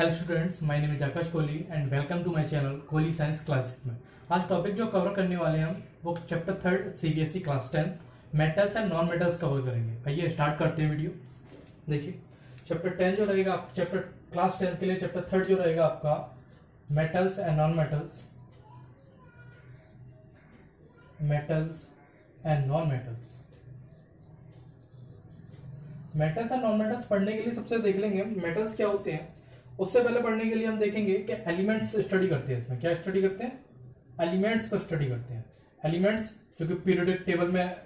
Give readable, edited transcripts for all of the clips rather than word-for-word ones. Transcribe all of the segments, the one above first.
Hello students, my name is Aakash Kohli and welcome to my channel Kohli science classes में। आज topic जो cover करने वाले हैं हम वो chapter 3 CBSE class 10 metals and non metals cover करेंगे। आइए स्टार्ट करते हैं वीडियो। देखिए चैप्टर 10 जो रहेगा चैप्टर क्लास 10 के लिए चैप्टर 3 जो रहेगा आपका metals and non metals, metals and non metals. Metals and non metals पढ़ने के लिए सबसे देख लेंगे मेटल्स क्या होते हैं। उससे पहले पढ़ने के लिए हम देखेंगे कि एलिमेंट्स स्टडी करते हैं। इसमें क्या स्टडी करते हैं? एलिमेंट्स को स्टडी करते हैं। एलिमेंट्स जो कि पीरियोडिक टेबल में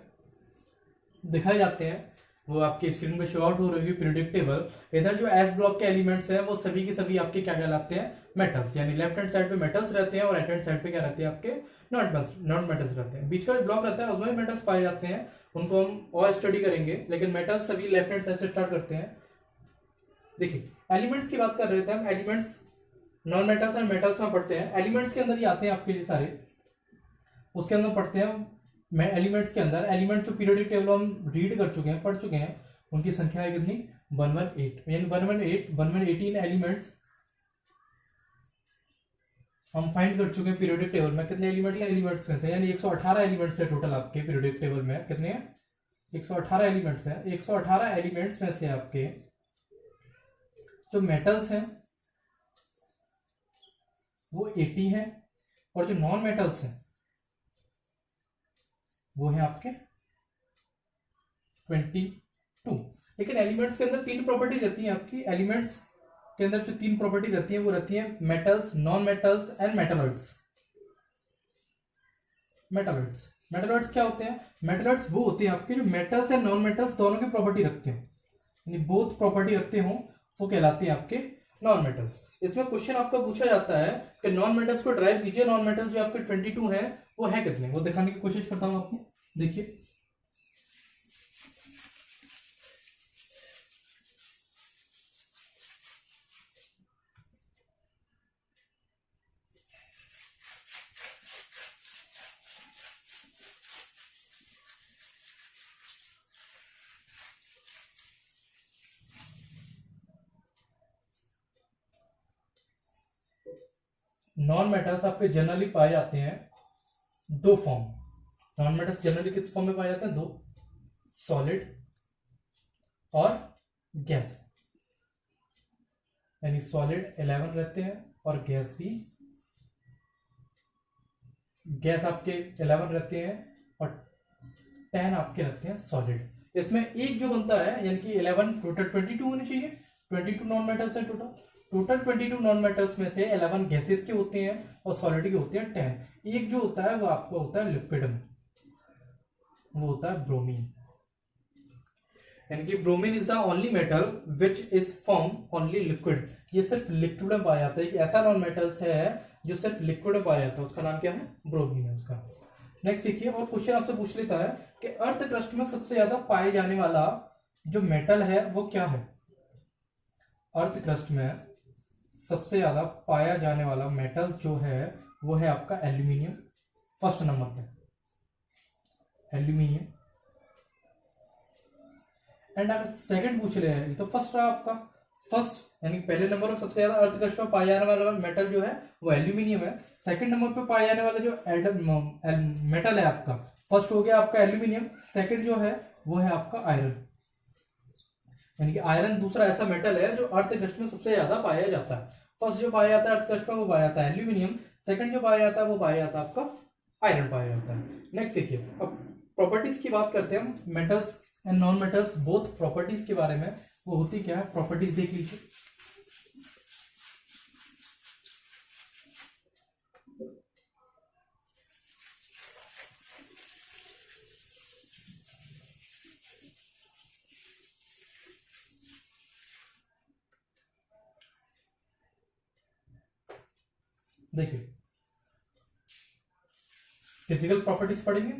दिखाए जाते हैं, वो आपकी स्क्रीन पे शो आउट हो रही है पीरियोडिक टेबल। इधर जो एस ब्लॉक के एलिमेंट्स हैं वो सभी के सभी आपके क्या कहलाते हैं? मेटल्स। यानी लेफ्ट हैंड साइड पे मेटल्स रहते हैं और राइट हैंड साइड पे क्या रहते हैं? आपके नॉन मेटल्स रहते हैं। बीच का जो ब्लॉक रहता है उसमें मेटल्स पाए जाते हैं, उनको हम और स्टडी करेंगे, लेकिन मेटल्स सभी लेफ्ट हैंड साइड से स्टार्ट करते हैं। देखिए एलिमेंट्स की बात कर रहे थे हम। Elements non metals and metals में पढ़ते हैं। एलिमेंट्स के अंदर ही आते हैं आपके लिए सारे, उसके अंदर पढ़ते हैं एलिमेंट्स के अंदर। एलिमेंट्स जो पीरियोडिक टेबल हम रीड कर चुके हैं, पढ़ चुके हैं, उनकी संख्या है कितनी? 118। यानी 118 एलिमेंट्स हम फाइंड कर चुके हैं पीरियोडिक टेबल में। कितने एलिमेंट्स में थे? यानी 118 एलिमेंट्स है टोटल आपके पीरियोडिक टेबल में। कितने हैं? 118 एलिमेंट्स है। 118 एलिमेंट्स में से आपके जो मेटल्स हैं वो 80 हैं और जो नॉन मेटल्स हैं वो है आपके 22। लेकिन एलिमेंट्स के अंदर तीन प्रॉपर्टी रहती है आपकी। एलिमेंट्स के अंदर जो तीन प्रॉपर्टी रहती है वो रहती है metals, non metals and metalloids. Metalloids क्या होते हैं? मेटलॉइड्स वो होते हैं आपके जो मेटल्स एंड नॉन मेटल्स दोनों की प्रॉपर्टी रखते हो, यानी बोथ प्रॉपर्टी रखते हो, वो कहलाते हैं आपके नॉन मेटल्स। इसमें क्वेश्चन आपका पूछा जाता है कि नॉन मेटल्स को ड्राइव कीजिए। नॉन मेटल्स जो आपके 22 हैं वो है कितने, वो दिखाने की कोशिश करता हूं आपको। देखिए नॉन मेटल्स आपके जनरली पाए जाते हैं दो फॉर्म। नॉन मेटल्स जनरली किस फॉर्म में पाए जाते हैं? दो, सॉलिड और गैस। यानी सॉलिड 11 रहते हैं और गैस भी, गैस आपके 11 रहते हैं और 10 आपके रहते हैं सॉलिड। इसमें एक जो बनता है, यानी कि 11 टोटल 22 होने चाहिए। 22 नॉन मेटल्स है टोटल 22 नॉन मेटल्स में से 11 गैसेस के होते हैं और सॉलिड के होते हैं 10। एक जो होता है वो आपका होता है लिक्विड में, वो होता है ब्रोमीन। यानी कि bromine is the only metal which is form only liquid. ये सिर्फ लिक्विड में पाया जाता है। कि ऐसा नॉन मेटल्स है जो सिर्फ लिक्विड में पाया जाता है, उसका नाम क्या है? ब्रोमीन है उसका। नेक्स्ट देखिए, और क्वेश्चन आपसे पूछ लेता है कि अर्थ क्रस्ट में सबसे ज्यादा पाए जाने वाला जो मेटल है वो क्या है? अर्थ क्रस्ट में सबसे ज्यादा पाया जाने वाला मेटल जो है वो है आपका एल्यूमिनियम। फर्स्ट नंबर पे एल्यूमिनियम। एंड अगर सेकंड पूछ रहे हैं, तो फर्स्ट रहा आपका। फर्स्ट यानी पहले नंबर पर सबसे ज्यादा अर्थ क्रस्ट में पाया जाने वाला मेटल जो है वो एल्यूमिनियम है। सेकंड नंबर पे पाया जाने वाला जो मेटल है आपका, फर्स्ट हो गया आपका एल्यूमिनियम, सेकंड जो है वो है आपका आयरन। यानी कि आयरन दूसरा ऐसा मेटल है जो अर्थ क्रस्ट में सबसे ज्यादा पाया जाता है। फर्स्ट जो पाया जाता है अर्थ क्रस्ट में वो पाया जाता है एल्यूमिनियम, सेकंड जो पाया जाता है वो पाया जाता है आपका आयरन पाया जाता है। नेक्स्ट देखिए, अब प्रॉपर्टीज की बात करते हैं हम metals and non metals both properties के बारे में। वो होती क्या है? प्रॉपर्टीज देख लीजिए। देखिए फिजिकल प्रॉपर्टीज पढ़ेंगे।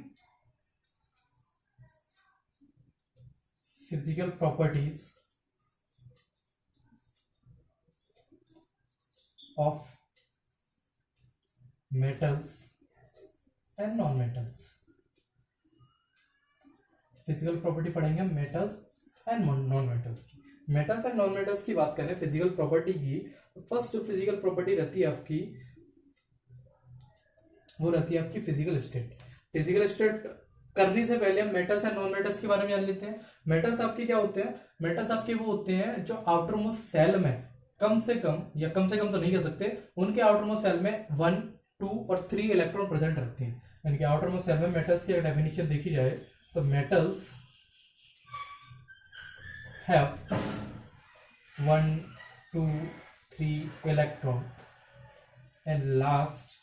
Physical properties of metals and non metals. Physical property पढ़ेंगे हम मेटल्स एंड नॉन मेटल्स की। मेटल्स एंड नॉन मेटल्स की बात करें फिजिकल प्रॉपर्टी की, फर्स्ट जो फिजिकल प्रॉपर्टी रहती है आपकी वो रहती है आपकी फिजिकल स्टेट। फिजिकल स्टेट करने से पहले हम मेटल्स एंड नॉन मेटल्स के बारे में जान लेते हैं। मेटल्स आपके क्या होते हैं? मेटल्स आपके वो होते हैं जो आउटर मोस्ट सेल में कम से कम, या कम से कम तो नहीं कह सकते, उनके आउटर मोस्ट सेल में 1, 2 और 3 इलेक्ट्रॉन प्रेजेंट रखते हैं। यानी कि आउटर मोस्ट सेल में मेटल्स की अगर डेफिनेशन देखी जाए तो metals have 1, 2, 3 electron and last,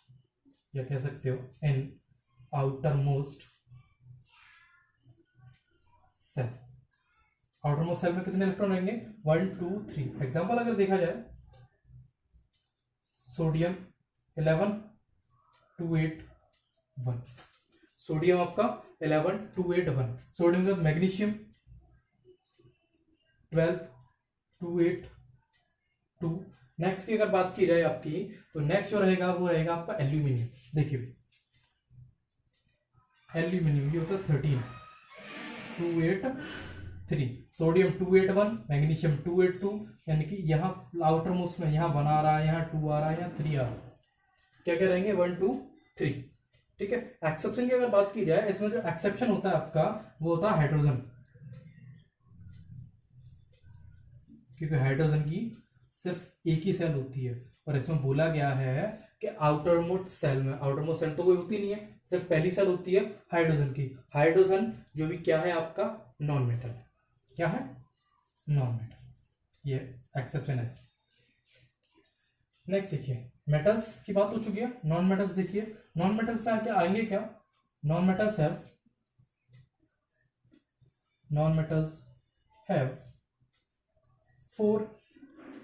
या कह सकते हो in outer most shell. Outer most shell में कितने इलेक्ट्रॉन रहेंगे? 1, 2, 3। एग्जाम्पल अगर देखा जाए सोडियम 11, 2, 8, 1। सोडियम आपका 11, 2, 8, 1। सोडियम के बाद मैग्नीशियम 12, 2, 8, 2। नेक्स्ट की अगर बात की जाए आपकी, तो नेक्स्ट जो रहेगा वो रहेगा आपका एल्यूमिनियम। देखिए एल्यूमिनियम ये होता है 13, 2, 8, 3। Sodium 2, 8, 1, magnesium 2, 8, 2। यानी कि यहाँ आउटर मोस्ट में यहाँ 1 आ रहा है, यहाँ 2 आ रहा है, यहाँ 3 आ रहा है। क्या क्या रहेंगे? 1, 2, 3। ठीक है। एक्सेप्शन की अगर बात की जाए, इसमें जो एक्सेप्शन होता है आपका वो होता है हाइड्रोजन, क्योंकि हाइड्रोजन की सिर्फ एक ही सेल होती है और इसमें बोला गया है कि आउटर मोस्ट सेल में, आउटर मोस्ट सेल तो कोई होती नहीं है, सिर्फ पहली सेल होती है हाइड्रोजन की। हाइड्रोजन जो भी क्या है आपका नॉन मेटल है। क्या है? Non metal. ये एक्सेप्शन है। नेक्स्ट देखिए मेटल्स की बात हो चुकी है, नॉन मेटल्स देखिए। नॉन मेटल्स में क्या आएंगे? क्या non metals have 4,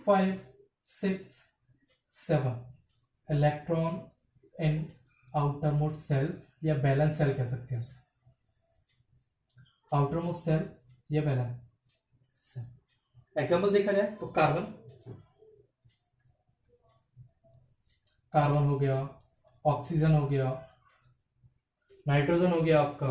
5, 6, 7 electron in outer most shell, या बैलेंस सेल कह सकते हैं उसे। आउटर मोस्ट सेल या बैलेंस सेल। एग्जाम्पल देखा जाए तो कार्बन हो गया, ऑक्सीजन हो गया, नाइट्रोजन हो गया आपका,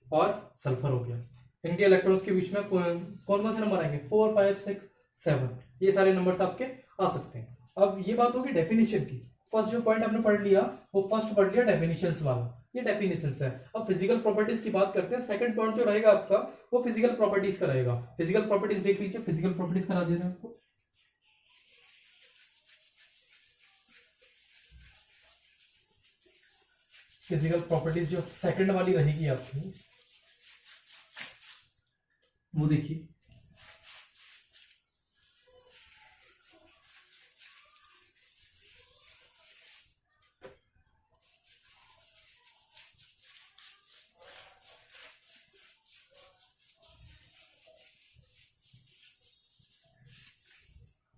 और सल्फर हो गया। इनके इलेक्ट्रॉन्स के बीच में कौन कौन से नंबर आएंगे? 4, 5, 6, 7। ये सारे नंबर्स आपके आ सकते हैं। अब ये बात होगी डेफिनेशन की। फर्स्ट जो पॉइंट आपने पढ़ लिया वो फर्स्ट पढ़ लिया डेफिनेशंस वाला, ये डेफिनेशंस है। अब फिजिकल प्रॉपर्टीज की बात करते हैं। सेकंड पॉइंट जो रहेगा आपका वो फिजिकल प्रॉपर्टीज का रहेगा। फिजिकल प्रॉपर्टीज देख लीजिए, फिजिकल प्रॉपर्टीज करा दे रहे हैं आपको। फिजिकल प्रॉपर्टीज जो सेकंड वाली रहेगी आपकी वो देखिए।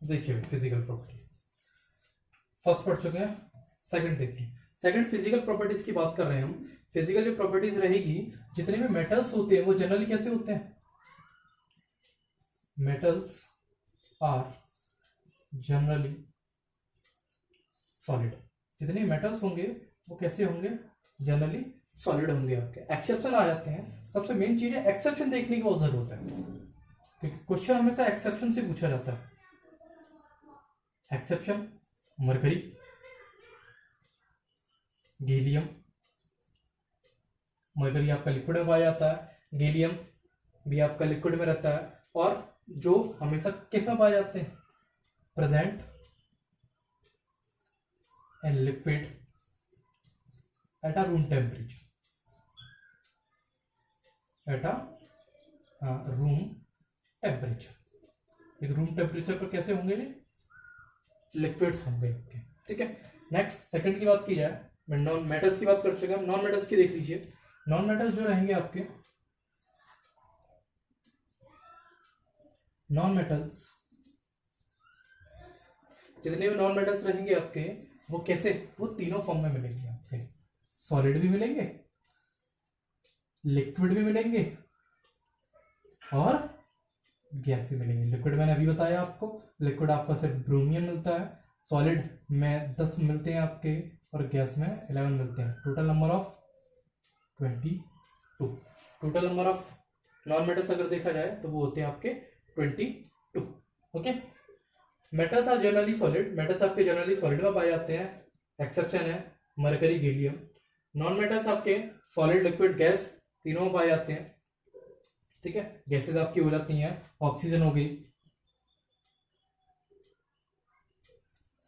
देखिए फिजिकल प्रॉपर्टीज फर्स्ट पढ़ चुके हैं, सेकंड देखिए। सेकंड फिजिकल प्रॉपर्टीज की बात कर रहे हैं हम। फिजिकल जो प्रॉपर्टीज रहेगी, जितने भी मेटल्स होते हैं वो जनरली कैसे होते हैं? Metals are generally solid. जितने मेटल्स होंगे वो कैसे होंगे? जनरली सॉलिड होंगे आपके। एक्सेप्शन आ जाते हैं। सबसे मेन चीज है एक्सेप्शन देखने की बहुत जरूरत है, क्योंकि क्वेश्चन हमेशा एक्सेप्शन से पूछा जाता है। Exception mercury, gallium. मरकरी आपका लिक्विड में पाया जाता है, गैलियम भी आपका लिक्विड में रहता है, और जो हमेशा किस में पाए जाते हैं? Present in liquid at a room temperature. At a room temperature. एक रूम टेम्परेचर पर कैसे होंगे? लिक्विड्स होंगे। ठीक है। नेक्स्ट सेकंड की बात की जाए, मैं नॉन मेटल्स की बात कर चुके हैं। नॉन मेटल्स की देख लीजिए। नॉन मेटल्स जो रहेंगे आपके, नॉन मेटल्स जितने भी नॉन मेटल्स रहेंगे आपके वो कैसे? वो तीनों फॉर्म में मिलेंगे आपके। सॉलिड भी मिलेंगे, लिक्विड भी मिलेंगे, और गैस भी मिलेंगे। लिक्विड मैंने अभी बताया आपको, लिक्विड आपका सिर्फ ब्रोमियम मिलता है, सॉलिड में 10 मिलते हैं आपके, और गैस में 11 मिलते हैं। Total number of 22। Total number of non metals अगर देखा जाए तो वो होते हैं आपके 22। Okay, metals are generally solid, metals आपके जनरली सॉलिड में पाए जाते हैं, एक्सेप्शन है मरकरी, गैलियम। नॉन मेटल्स आपके सॉलिड, लिक्विड, गैस तीनों में पाए जाते हैं। ठीक है, गैसेस आपकी हो जाती हैं, ऑक्सीजन हो गई,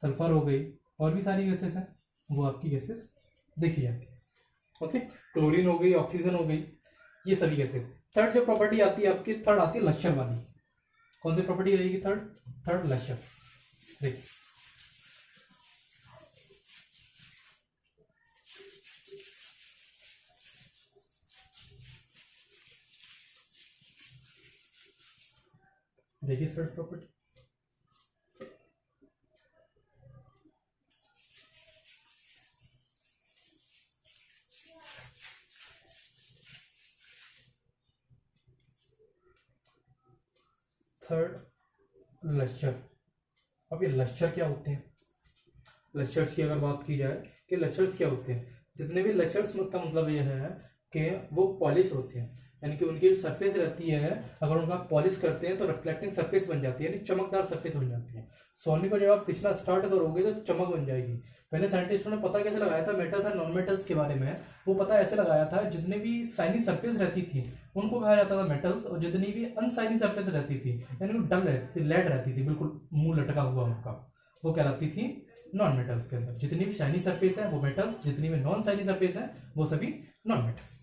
सल्फर हो गई, और भी सारी गैसेस हैं, वो आपकी गैसेस देखी जाती है। ओके, क्लोरीन हो गई, ऑक्सीजन हो गई, ये सभी गैसेस। थर्ड जो प्रॉपर्टी आती है आपकी, थर्ड आती है लश्यर वाली। कौन सी प्रॉपर्टी रहेगी थर्ड? थर्ड लश्यर। देखिए देखिए थर्ड प्रॉपर्टी, थर्ड लश्यर। अब ये लश्यर क्या होते हैं? लश्यर्स की अगर बात की जाए कि लश्यर्स क्या होते हैं, जितने भी लश्यर्स का मतलब यह है कि वो पॉलिश होते हैं, यानी कि उनकी जो सरफेस रहती है अगर उनका पॉलिश करते हैं तो रिफ्लेक्टिंग सरफेस बन जाती है, यानी चमकदार सरफेस बन जाती है। सोने को जब आप खींचना स्टार्ट करोगे तो चमक बन जाएगी। पहले साइंटिस्टों ने पता कैसे लगाया था मेटल्स और नॉन मेटल्स के बारे में? वो पता ऐसे लगाया था, जितने भी शाइनी सरफेस रहती थी उनको कहा जाता था मेटल्स, और जितनी भी अनशाइनी सरफेस रहती थी यानी वो डल रहती थी, लेड रहती थी, बिल्कुल मुंह लटका हुआ उनका, वो क्या रहती थी? नॉन मेटल्स के अंदर। जितनी भी शाइनी सरफेस है वो मेटल्स, जितनी भी नॉन शाइनी सरफेस है वो सभी नॉन मेटल्स।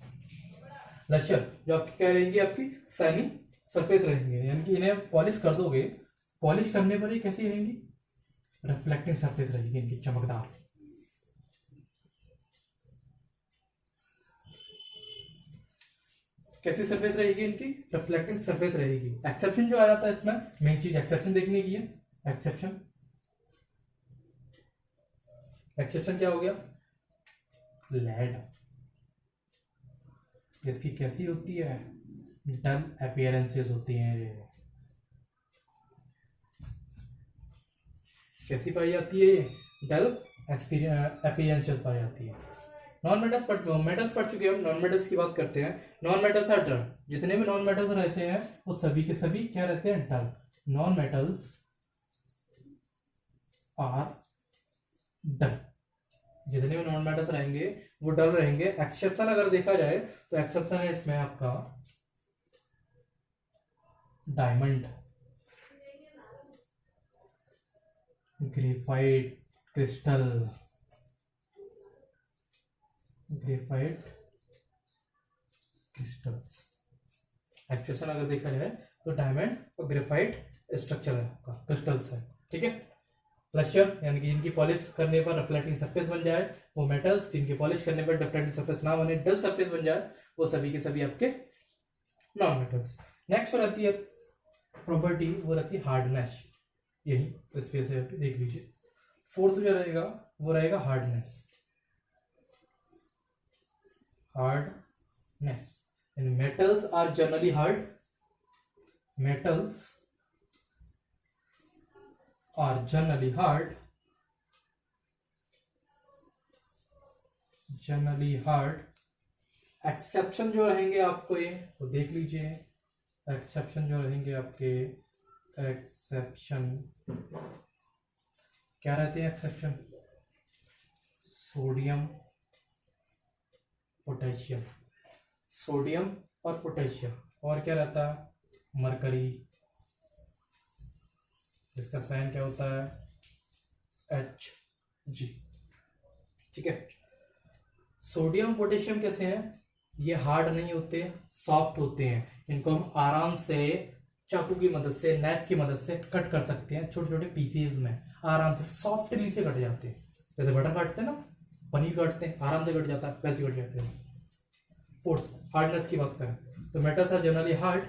लश्यर जो आपकी क्या रहेंगी? आपकी शाइनी सरफेस रहेंगे, यानी कि इन्हें पॉलिश कर दोगे, पॉलिश करने पर ये कैसी रहेंगी? रिफ्लेक्टिंग सरफेस रहेगी इनकी, चमकदार। कैसी सरफेस रहेगी इनकी? रिफ्लेक्टिंग सरफेस रहेगी। एक्सेप्शन जो आ जाता है इसमें, मेन चीज एक्सेप्शन देखने की है। एक्सेप्शन, एक्सेप्शन क्या हो गया? लेड, जिसकी कैसी होती है? डल अपीयरेंसेस होती हैं। कैसी पाई जाती है ये? डल अपीयरेंसेस पाई जाती है। नॉन मेटल्स पढ़ चुके हैं हम, नॉन मेटल्स की बात करते हैं। नॉन मेटल्स आर डल, जितने भी नॉन मेटल्स रहते हैं वो सभी के सभी क्या रहते हैं? डल। नॉन मेटल्स आर डल, जितने भी नॉन मेटल्स रहेंगे वो डल रहेंगे। एक्सेप्शन अगर देखा जाए तो एक्सेप्शन है इसमें आपका diamond, graphite crystal, graphite crystals. Exception अगर देखा जाए तो डायमंड और ग्रेफाइट स्ट्रक्चर है आपका, क्रिस्टल्स है। ठीक है, लश्यर यानी कि जिनकी पॉलिश करने पर रिफ्लेक्टिंग सरफेस बन जाए वो मेटल्स, जिनकी पॉलिश करने पर रिफ्लेक्टिंग सरफेस ना बने, डल सरफेस बन जाए, वो सभी के सभी आपके नॉन मेटल्स। नेक्स्ट हो रहती है प्रॉपर्टी, वो रहती है हार्डनेस। यही स्पेस है, देख लीजिए। फोर्थ जो रहेगा वो रहेगा hardness. Hardness and metals are generally hard, metals are generally hard, generally hard. Exception जो रहेंगे आपको ये तो देख लीजिए, एक्सेप्शन जो रहेंगे आपके, एक्सेप्शन क्या रहते हैं? एक्सेप्शन सोडियम, पोटेशियम, सोडियम और पोटेशियम, और क्या रहता है? मरकरी, जिसका साइन क्या होता है? Hg। ठीक है, सोडियम पोटेशियम कैसे हैं? ये हार्ड नहीं होते, सॉफ्ट होते हैं। इनको हम आराम से चाकू की मदद से, नाइफ की मदद से कट कर सकते हैं, छोटे छोटे पीसेज में आराम से सॉफ्टली से कट जाते हैं। जैसे बटर काटते हैं ना, पनीर काटते हैं, आराम से कट जाता है, वैसे कट जाते हैं। फोर्थ हार्डनेस की बात करें तो metals are generally hard.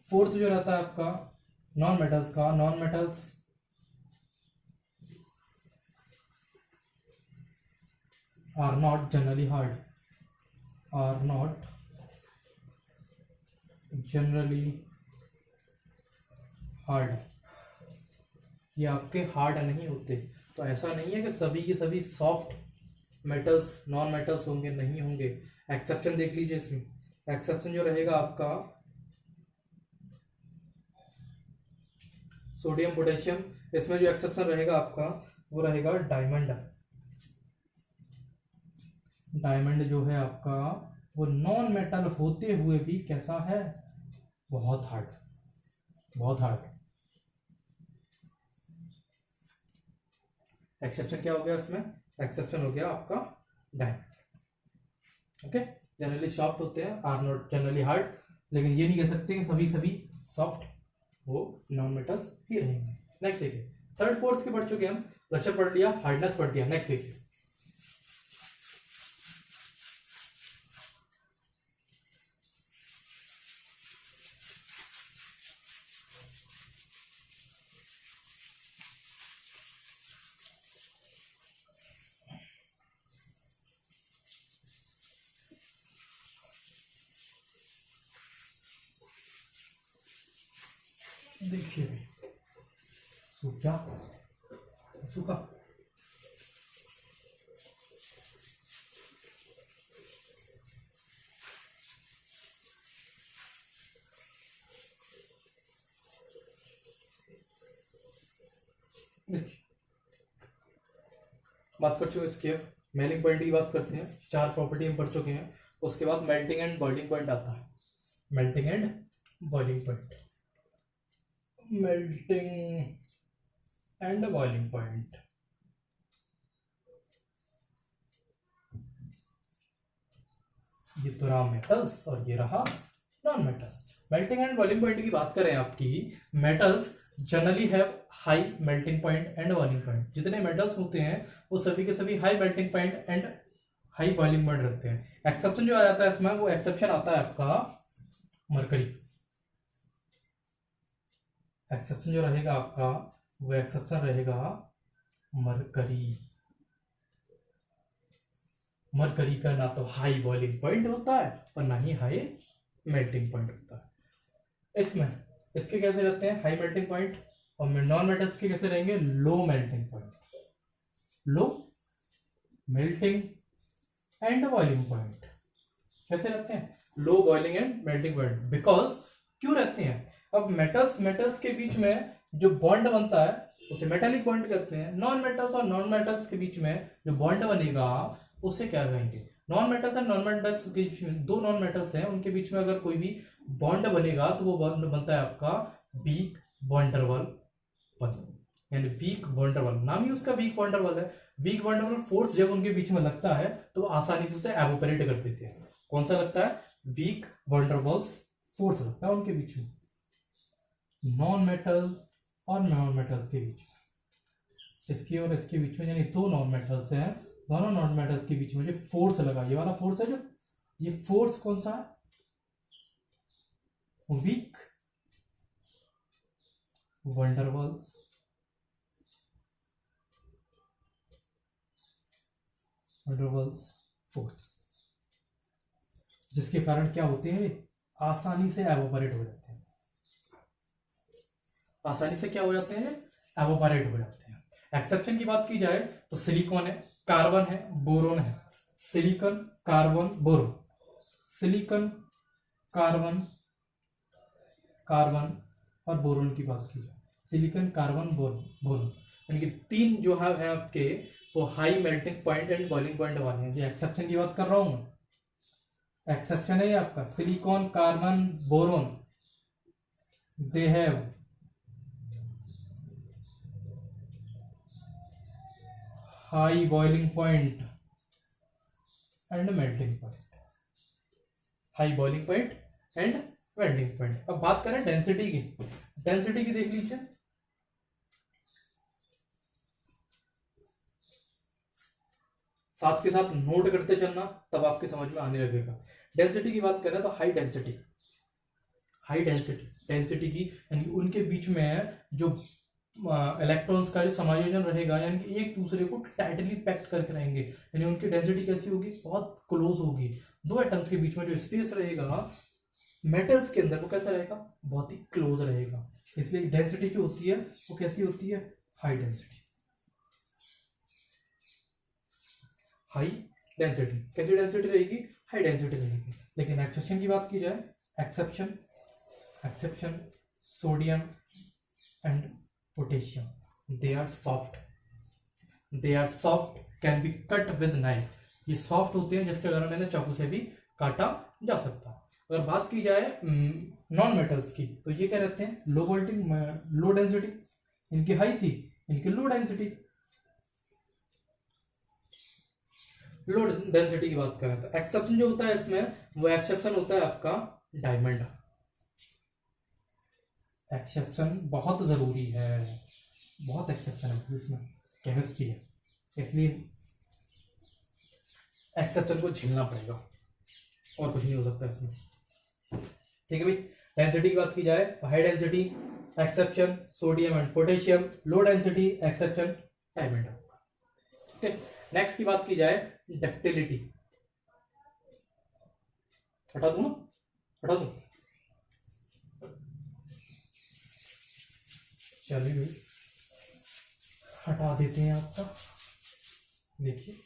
Fourth जो रहता है आपका नॉन मेटल्स का, non metals are not generally hard, are not generally hard, ये आपके हार्ड नहीं होते। तो ऐसा नहीं है कि सभी के सभी सॉफ्ट मेटल्स नॉन मेटल्स होंगे, नहीं होंगे। एक्सेप्शन देख लीजिए इसमें, एक्सेप्शन जो रहेगा आपका सोडियम पोटेशियम। इसमें जो एक्सेप्शन रहेगा आपका वो रहेगा डायमंड। डायमंड जो है आपका वो नॉन मेटल होते हुए भी कैसा है, बहुत हार्ड, बहुत हार्ड। एक्सेप्शन क्या हो गया इसमें, एक्सेप्शन हो गया आपका डायमंड। ओके, जनरली सॉफ्ट होते हैं, आर नॉट जनरली हार्ड, लेकिन ये नहीं कह सकते कि सभी सभी सॉफ्ट वो नॉन मेटल्स ही रहेंगे। नेक्स्ट देखिए, थर्ड फोर्थ के पढ़ चुके हम, प्रेशर पढ़ लिया, हार्डनेस पढ़ दिया। नेक्स्ट देखिए, देखिए सूखा सूखा, देखिए बात कर चुके इसके, मेल्टिंग पॉइंट की बात करते हैं, चार प्रॉपर्टी हम पढ़ चुके हैं। उसके बाद मेल्टिंग एंड बॉइलिंग पॉइंट आता है, melting and boiling point, melting and boiling point. ये तो रहा मेटल्स और ये रहा non metals. Melting and boiling point की बात करें आपकी, metals generally have high melting point and boiling point. जितने मेटल्स होते हैं वो सभी के सभी high melting point and high boiling point रखते हैं। एक्सेप्शन जो आ जाता है इसमें, वो एक्सेप्शन आता है आपका मरकरी। एक्सेप्शन जो रहेगा आपका वो एक्सेप्शन रहेगा मरकरी। मरकरी का ना तो हाई बॉइलिंग पॉइंट होता है और ना ही हाई मेल्टिंग पॉइंट होता है। इसमें इसके कैसे रहते हैं हाई मेल्टिंग पॉइंट, और नॉन मेटल्स के कैसे रहेंगे low melting point, low melting and boiling point. कैसे रहते हैं, low boiling and melting point. Because क्यों रहते हैं, अब मेटल्स के बीच में जो बॉन्ड बनता है उसे मेटालिक बॉन्ड कहते हैं। नॉन मेटल्स और नॉन मेटल्स के बीच में जो बॉन्ड बनेगा उसे क्या कहेंगे, नॉन मेटल्स और नॉन मेटल्स के बीच में, दो नॉन मेटल्स हैं उनके बीच में अगर कोई भी बॉन्ड बनेगा तो वो बॉन्ड बनता है आपका वीक बॉन्डरवल बंध, यानी वीक बॉन्डरवल, नाम ही उसका वीक बॉन्डरवल है। वीक बॉन्डरवल फोर्स जब उनके बीच में लगता है तो आसानी से उसे एवोपरेट कर देते हैं। कौन सा लगता है, वीक बॉन्डरवल्स फोर्स लगता है उनके बीच में, नॉन मेटल और नॉन मेटल्स के बीच में। इसके और इसके बीच में यानी दो नॉन मेटल्स हैं, दोनों नॉन मेटल्स के बीच में जो फोर्स लगा, ये वाला फोर्स है जो, ये फोर्स कौन सा है, वीक वंडरवल्स वंडरवल्स फोर्स, जिसके कारण क्या होते हैं, आसानी से एवोपरेट हो जाते हैं, आसानी से क्या हो जाते हैं, एवोपरेट हो जाते हैं। एक्सेप्शन की बात की जाए तो सिलिकॉन है, कार्बन है, बोरोन है। Silicon carbon boron, silicon carbon carbon और बोरोन की बात की जाए, सिलिकॉन कार्बन बोरोन, यानी कि तीन जो है आपके वो high melting point and boiling point वाले हैं। जो एक्सेप्शन की बात कर रहा हूं, एक्सेप्शन है ये आपका silicon carbon boron, they have high boiling point and melting point, high boiling point and melting point. अब बात करें डेंसिटी की, डेंसिटी की देख लीजिए, साथ के साथ नोट करते चलना तब आपके समझ में आने लगेगा। डेंसिटी की बात करें तो high density, high density, density की यानी उनके बीच में जो इलेक्ट्रॉन्स का जो समायोजन रहेगा, यानी कि एक दूसरे को टाइटली पैक्ट करके रहेंगे, यानी उनकी डेंसिटी कैसी होगी, बहुत क्लोज होगी। दो एटम्स के बीच में जो स्पेस रहेगा मेटल्स के अंदर वो कैसा रहेगा, बहुत ही क्लोज रहेगा। इसलिए डेंसिटी जो होती है वो कैसी होती है, हाई डेंसिटी, हाई डेंसिटी। कैसी डेंसिटी रहेगी, हाई डेंसिटी रहेगी। लेकिन एक्सेप्शन की बात की जाए, exception sodium and potassium. They are soft, they are soft, can be cut with knife. ये सॉफ्ट होते हैं जिसके कारण इन्हें चाकू से भी काटा जा सकता है। अगर बात की जाए नॉन मेटल्स की, तो ये क्या रहते हैं, लो वोल्टेज, लो डेंसिटी, इनकी हाई थी, इनकी लो डेंसिटी। लो डेंसिटी की बात करें तो एक्सेप्शन जो होता है इसमें, वो एक्सेप्शन होता है आपका डायमंड। एक्सेप्शन बहुत जरूरी है, बहुत एक्सेप्शन है इसमें, केमिस्ट्री है, इसलिए एक्सेप्शन को झेलना पड़ेगा, और कुछ नहीं हो सकता इसमें। ठीक है भाई। डेंसिटी की बात की जाए तो high density exception sodium and potassium, low density exception diamond. ठीक है। नेक्स्ट की बात की जाए डक्टिलिटी, हटा दूं ना, हटा दूं, चलिए भाई हटा देते हैं आपका। देखिए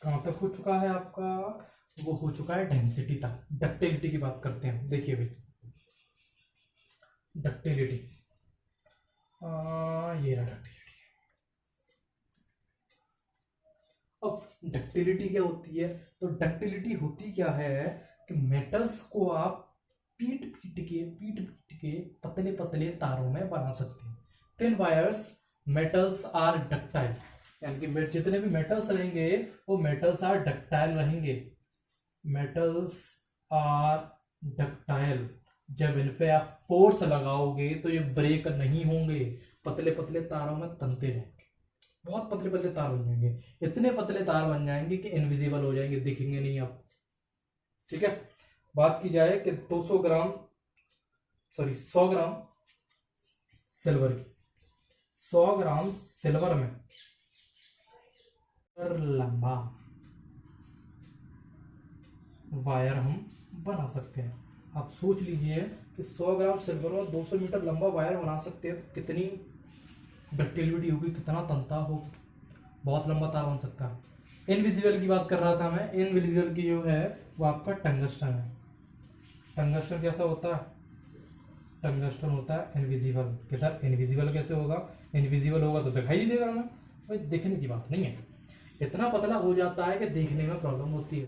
कहां तक हो चुका है आपका, वो हो चुका है डेंसिटी तक। डक्टिलिटी की बात करते हैं। देखिए भाई डक्टिलिटी, ये रहा डक्टिलिटी। अब डक्टिलिटी क्या होती है, तो डक्टिलिटी होती क्या है कि मेटल्स को आप पीट के पतले पतले तारों में बना सकते हैं। Thin wires metals are ductile, यानी कि जितने भी मेटल्स रहेंगे वो मेटल्स आर डक्टाइल रहेंगे। मेटल्स आर डक्टाइल, जब इन पे आप फोर्स लगाओगे तो ये ब्रेक नहीं होंगे, पतले पतले तारों में तनते रहेंगे, बहुत पतले पतले तार बन जाएंगे, इतने पतले तार बन जाएंगे कि इनविजिबल हो जाएंगे, दिखेंगे नहीं आप। ठीक है। बात की जाए कि 100 ग्राम सिल्वर की, 100 ग्राम सिल्वर में लंबा वायर हम बना सकते हैं। आप सोच लीजिए कि 100 ग्राम सिल्वर में 200 मीटर लंबा वायर बना सकते हैं, तो कितनी डक्टिलिटी होगी, कितना तनता हो, बहुत लंबा तार बन सकता है। इनविजिबल की बात कर रहा था मैं। इनविजिबल की जो है वो आपका टंगस्टन है। टंगस्टन कैसा होता है, टंगस्टन होता है इनविजिबल के साथ। इनविजिबल कैसे होगा, इनविजिबल होगा तो दिखाई नहीं देगा हमें, भाई देखने की बात नहीं है, इतना पतला हो जाता है कि देखने में प्रॉब्लम होती है।